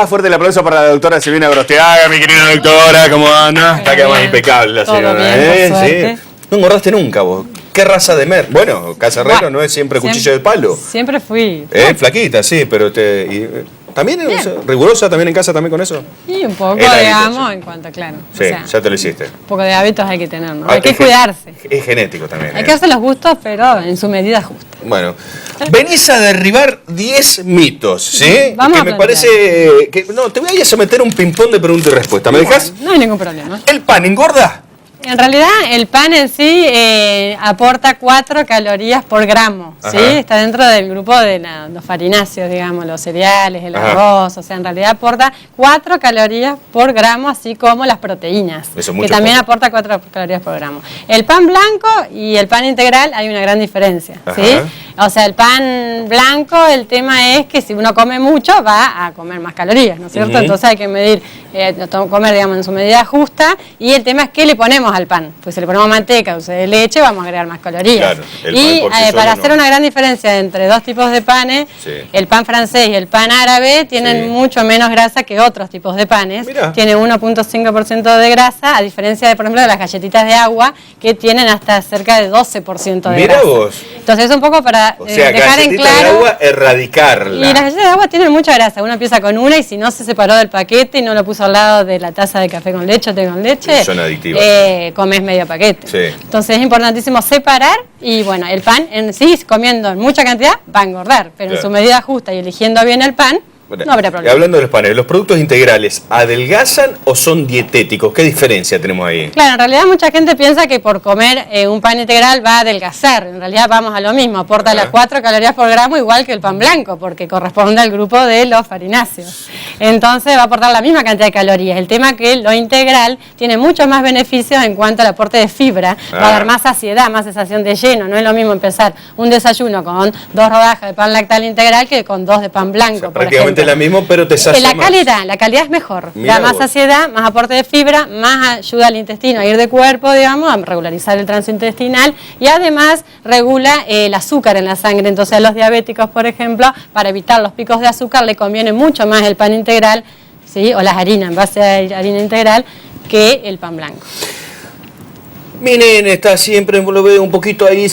Fuerte el aplauso para la doctora Silvina Gorostiaga, mi querida doctora, ¿cómo anda? Está quedando más impecable la señora, Sí. No engordaste nunca vos. ¿Qué raza de mer? Bueno, Cacerrero no es siempre cuchillo de palo. Siempre fui. Flaquita, sí, pero ¿también rigurosa también en casa también con eso? Y un poco, digamos, en cuanto, claro. Sí, o sea, ya te lo hiciste. Un poco de hábitos hay que tener, ¿no? Hay que cuidarse. Es genético también. Hay que darse los gustos, pero en su medida justa. Bueno, venís a derribar 10 mitos, ¿sí? Vamos que me parece que... No, te voy a someter un ping-pong de pregunta y respuesta. ¿Me dejas? No hay ningún problema. ¿El pan engorda? En realidad, el pan en sí aporta 4 calorías por gramo, ¿sí? Está dentro del grupo de los farináceos, digamos, los cereales, el arroz, o sea, en realidad aporta 4 calorías por gramo, así como las proteínas, que también aporta 4 calorías por gramo. El pan blanco y el pan integral hay una gran diferencia, ¿sí? O sea, el pan blanco, el tema es que si uno come mucho, va a comer más calorías, ¿no es cierto? Entonces hay que medir, comer, digamos, en su medida justa, y el tema es qué le ponemos al pan. Pues si le ponemos manteca, dulce de leche, vamos a agregar más calorías. Claro, y para hacer una gran diferencia entre dos tipos de panes, el pan francés y el pan árabe tienen mucho menos grasa que otros tipos de panes. Tiene 1.5% de grasa, a diferencia de, por ejemplo, de las galletitas de agua, que tienen hasta cerca de 12% de grasa. Vos. Entonces es un poco para dejar en claro... de agua, erradicarla. Y las galletas de agua tienen mucha grasa. Uno empieza con una y si no se separó del paquete y no lo puso al lado de la taza de café con leche o té con leche, son adictivas. Comes medio paquete. Entonces es importantísimo separar y bueno, el pan en sí, comiendo en mucha cantidad, va a engordar, pero en su medida justa y eligiendo bien el pan, no habrá problema. Hablando de los panes, ¿los productos integrales adelgazan o son dietéticos? ¿Qué diferencia tenemos ahí? Claro, en realidad mucha gente piensa que por comer un pan integral va a adelgazar. En realidad vamos a lo mismo, aporta las 4 calorías por gramo igual que el pan blanco, porque corresponde al grupo de los farináceos. Entonces va a aportar la misma cantidad de calorías. El tema es que lo integral tiene muchos más beneficios en cuanto al aporte de fibra, va a dar más saciedad, más sensación de lleno. No es lo mismo empezar un desayuno con 2 rodajas de pan lactal integral que con 2 de pan blanco, o sea, prácticamente la misma, pero te sacia más. La calidad es mejor. Da más saciedad, más aporte de fibra, más ayuda al intestino a ir de cuerpo, digamos, a regularizar el tránsito intestinal y además regula el azúcar en la sangre. Entonces a los diabéticos, por ejemplo, para evitar los picos de azúcar, le conviene mucho más el pan integral, ¿sí? O las harinas en base a harina integral que el pan blanco. Mi nene está siempre, lo veo un poquito ahí,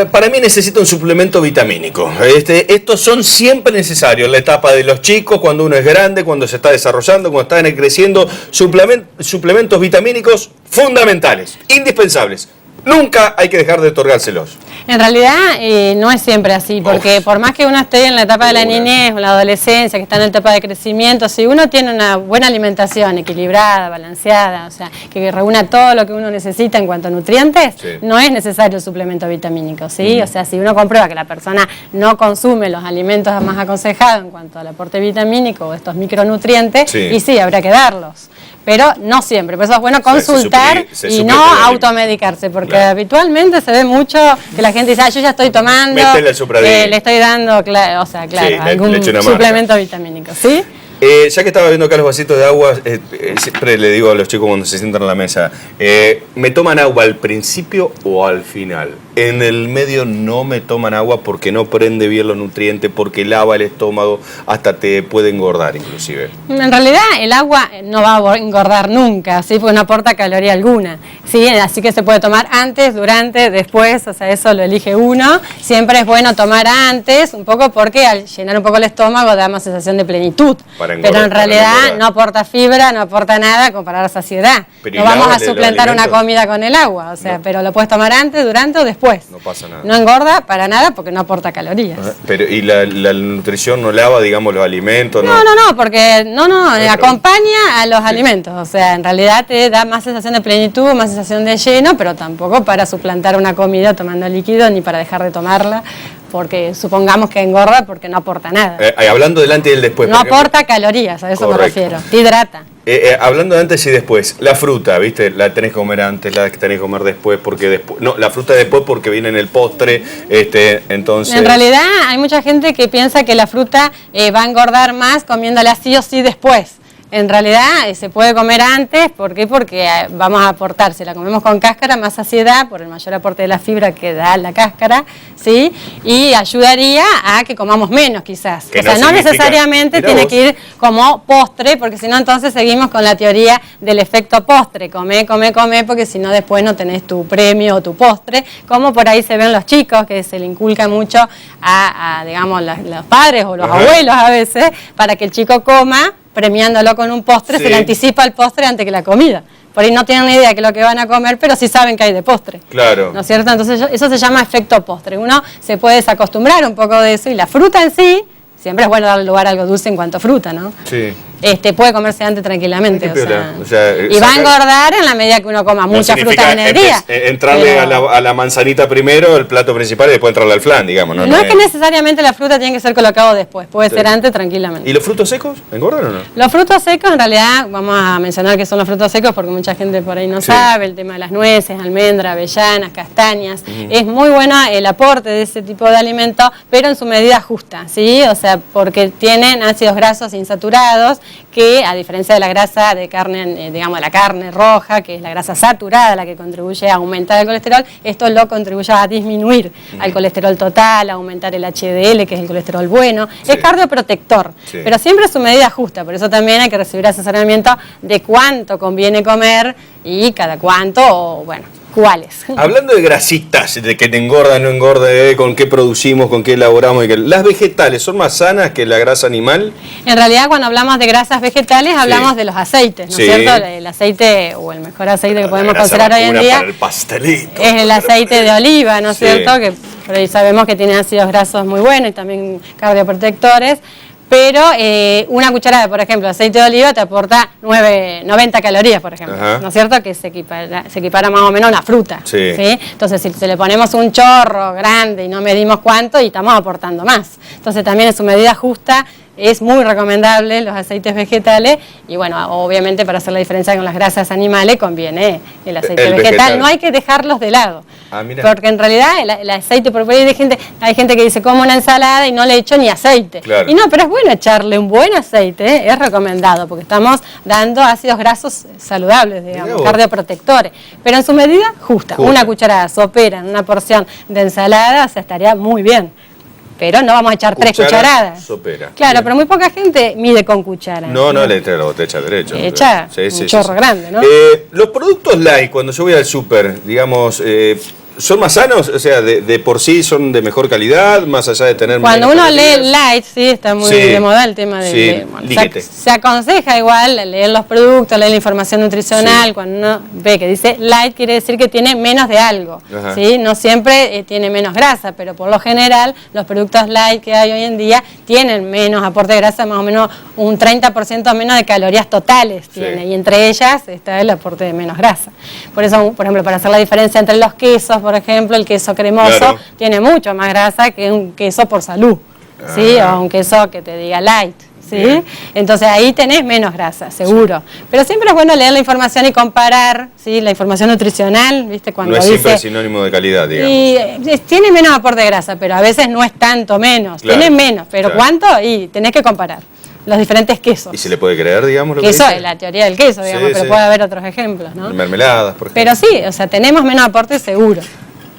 para mí necesita un suplemento vitamínico. Estos son siempre necesarios en la etapa de los chicos, cuando uno es grande, cuando se está desarrollando, cuando está creciendo. Suplementos vitamínicos fundamentales, indispensables. Nunca hay que dejar de otorgárselos. En realidad no es siempre así, porque por más que uno esté en la etapa de la niñez o la adolescencia, que está en la etapa de crecimiento, si uno tiene una buena alimentación equilibrada, balanceada, o sea, que reúna todo lo que uno necesita en cuanto a nutrientes, no es necesario el suplemento vitamínico, ¿sí? O sea, si uno comprueba que la persona no consume los alimentos más aconsejados en cuanto al aporte vitamínico o estos micronutrientes, y sí, habrá que darlos. Pero no siempre, por eso es bueno consultar y no automedicarse, porque habitualmente se ve mucho que la gente dice, yo ya estoy tomando, le estoy dando, algún suplemento vitamínico, ¿sí? Ya que estaba viendo acá los vasitos de agua, siempre le digo a los chicos cuando se sientan a la mesa, ¿me toman agua al principio o al final? En el medio no me toman agua porque no prende bien los nutrientes, porque lava el estómago, hasta te puede engordar inclusive. En realidad el agua no va a engordar nunca, ¿sí? Porque no aporta caloría alguna, ¿sí? Así que se puede tomar antes, durante, después, o sea, eso lo elige uno. Siempre es bueno tomar antes, un poco porque al llenar un poco el estómago da más sensación de plenitud. Pero en realidad no aporta fibra, no aporta nada como para la saciedad. No vamos a suplantar una comida con el agua, o sea, pero lo puedes tomar antes, durante o después. No pasa nada. No engorda para nada porque no aporta calorías. Pero ¿y la nutrición no lava, digamos, los alimentos? No, porque acompaña a los alimentos. O sea, en realidad te da más sensación de plenitud, más sensación de lleno, pero tampoco para suplantar una comida tomando líquido ni para dejar de tomarla, porque supongamos que engorda porque no aporta nada. Hablando del antes y del después. No aporta calorías, a eso me refiero. Te hidrata. Hablando de antes y después, la fruta, ¿viste? La tenés que comer antes, la tenés que comer después, porque después... No, la fruta después porque viene en el postre, entonces... En realidad hay mucha gente que piensa que la fruta va a engordar más comiéndola sí o sí después. En realidad se puede comer antes, ¿por qué? Porque vamos a aportar, si la comemos con cáscara, más saciedad por el mayor aporte de la fibra que da la cáscara, ¿sí? Y ayudaría a que comamos menos quizás. Que o sea, no necesariamente tiene que ir como postre, porque si no entonces seguimos con la teoría del efecto postre, come, porque si no después no tenés tu premio o tu postre, como por ahí se ven los chicos, que se le inculca mucho a digamos, los padres o los abuelos a veces, para que el chico coma, premiándolo con un postre, se le anticipa el postre antes que la comida. Por ahí no tienen ni idea de qué es lo que van a comer, pero sí saben que hay de postre. Claro. ¿No es cierto? Entonces eso se llama efecto postre. Uno se puede desacostumbrar un poco de eso, y la fruta en sí, siempre es bueno darle lugar a algo dulce en cuanto a fruta, ¿no? Sí. Puede comerse antes tranquilamente. O sea, y va a engordar en la medida que uno coma mucha fruta en el día. Entrarle a la manzanita primero, el plato principal, y después entrarle al flan, digamos. No es que necesariamente la fruta tiene que ser colocado después, puede ser antes tranquilamente. ¿Y los frutos secos engordan o no? Los frutos secos, en realidad, vamos a mencionar que son los frutos secos porque mucha gente por ahí no sabe, el tema de las nueces, almendras, avellanas, castañas. Es muy bueno el aporte de ese tipo de alimentos, pero en su medida justa, ¿sí? O sea, porque tienen ácidos grasos insaturados, que a diferencia de la grasa de carne, digamos de la carne roja, que es la grasa saturada la que contribuye a aumentar el colesterol, esto lo contribuye a disminuir al colesterol total, a aumentar el HDL, que es el colesterol bueno. Es cardioprotector, pero siempre es su medida justa, por eso también hay que recibir asesoramiento de cuánto conviene comer y cada cuánto, o bueno, cuáles. Hablando de grasitas, de que te engorda, no engorda, con qué producimos, con qué elaboramos, ¿las vegetales son más sanas que la grasa animal? En realidad, cuando hablamos de grasas vegetales, hablamos de los aceites, ¿no es cierto? El aceite, o el mejor aceite que podemos considerar hoy en día, para el pastelito, es el aceite de oliva, ¿no es cierto? Que por ahí sabemos que tiene ácidos grasos muy buenos y también cardioprotectores. Pero una cucharada, por ejemplo, de aceite de oliva te aporta 90 calorías, por ejemplo, ¿no es cierto? Que se equipara más o menos a una fruta, ¿sí? Entonces, si le ponemos un chorro grande y no medimos cuánto, y estamos aportando más. Entonces, también en su medida justa, es muy recomendable los aceites vegetales, y bueno, obviamente para hacer la diferencia con las grasas animales conviene el aceite vegetal. No hay que dejarlos de lado, porque en realidad el aceite, por ahí hay gente que dice como una ensalada y no le echo ni aceite. Y no, pero es bueno echarle un buen aceite, es recomendado, porque estamos dando ácidos grasos saludables, digamos, cardioprotectores, pero en su medida justa. Una cucharada sopera en una porción de ensalada, o sea, estaría muy bien. Pero no vamos a echar 3 cucharadas. Sopera. Claro, pero muy poca gente mide con cuchara. No, le echa la botella derecha. Echa un chorro grande, ¿no? Los productos light, cuando yo voy al súper, digamos, ¿son más sanos? O sea, de por sí son de mejor calidad, más allá de tener... Cuando uno lee light, está muy de moda el tema de... se aconseja igual leer los productos, leer la información nutricional. Cuando uno ve que dice light, quiere decir que tiene menos de algo. ¿Sí? No siempre tiene menos grasa, pero por lo general los productos light que hay hoy en día tienen menos aporte de grasa, más o menos un 30% menos de calorías totales tiene, y entre ellas está el aporte de menos grasa. Por eso, por ejemplo, para hacer la diferencia entre los quesos, por ejemplo, el queso cremoso tiene mucho más grasa que un queso por salud, ¿sí? O un queso que te diga light, ¿sí? Entonces ahí tenés menos grasa, seguro. Pero siempre es bueno leer la información y comparar, ¿sí? La información nutricional, ¿viste? Cuando no es siempre sinónimo de calidad, digamos. Y tiene menos aporte de grasa, pero a veces no es tanto menos, tiene menos, pero ¿cuánto? Y tenés que comparar los diferentes quesos. ¿Y se le puede creer, digamos, lo que queso dice? Es la teoría del queso, digamos, pero puede haber otros ejemplos, ¿no? Mermeladas, por ejemplo. Pero sí, o sea, tenemos menos aporte seguro.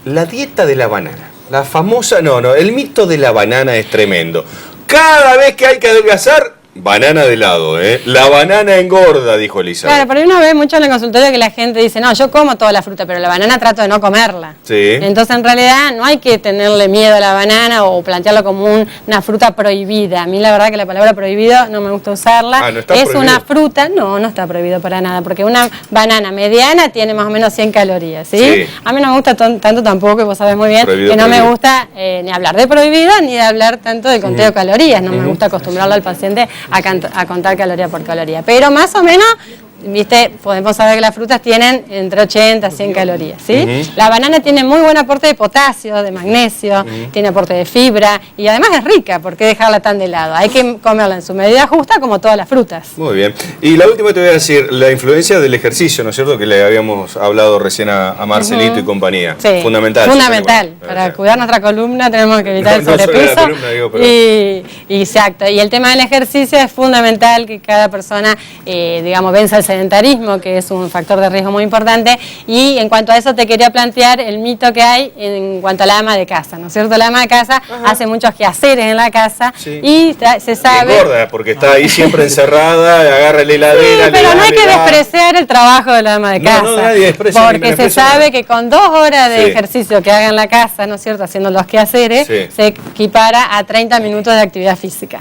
La dieta de la banana, la famosa, el mito de la banana es tremendo. Cada vez que hay que adelgazar, banana de lado, La banana engorda, dijo Elisa. Claro, pero uno ve mucho en el consultorio que la gente dice, no, yo como toda la fruta, pero la banana trato de no comerla. Entonces, en realidad, no hay que tenerle miedo a la banana o plantearlo como una fruta prohibida. A mí, la verdad, que la palabra prohibido no me gusta usarla. ¿No está es prohibido? Una fruta, no está prohibido para nada, porque una banana mediana tiene más o menos 100 calorías, ¿sí? A mí no me gusta tanto tampoco, que vos sabés muy bien, que no me gusta ni hablar de prohibido, ni de hablar tanto del conteo de calorías. No me gusta acostumbrarlo al paciente a contar caloría por caloría, pero más o menos viste, podemos saber que las frutas tienen entre 80 y 100 calorías, ¿sí? La banana tiene muy buen aporte de potasio, de magnesio, tiene aporte de fibra y además es rica, ¿por qué dejarla tan de lado? Hay que comerla en su medida justa como todas las frutas. Muy bien. Y la última te voy a decir, la influencia del ejercicio, ¿no es cierto? Que le habíamos hablado recién a Marcelito y compañía. Sí, fundamental. Para cuidar nuestra columna tenemos que evitar el sobrepeso. Columna, digo, pero... exacto. Y el tema del ejercicio es fundamental que cada persona, digamos, venza el sedentarismo, que es un factor de riesgo muy importante. Y en cuanto a eso te quería plantear el mito que hay en cuanto a la ama de casa, ¿no es cierto? La ama de casa hace muchos quehaceres en la casa y se sabe... Y engorda, porque está ahí siempre encerrada, agarra la heladera... Sí, pero no hay que despreciar el trabajo de la ama de casa. Nadie desprecia, porque se sabe que con 2 horas de ejercicio que haga en la casa, ¿no es cierto? Haciendo los quehaceres, se equipara a 30 minutos de actividad física.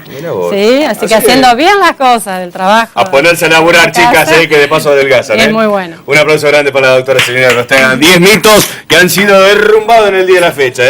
¿Sí? Así que haciendo bien las cosas del trabajo. A ponerse a laburar, chicas, que de paso adelgazan. Es muy bueno. Un aplauso grande para la doctora Silvina Rostegan. 10 mitos que han sido derrumbados en el día de la fecha.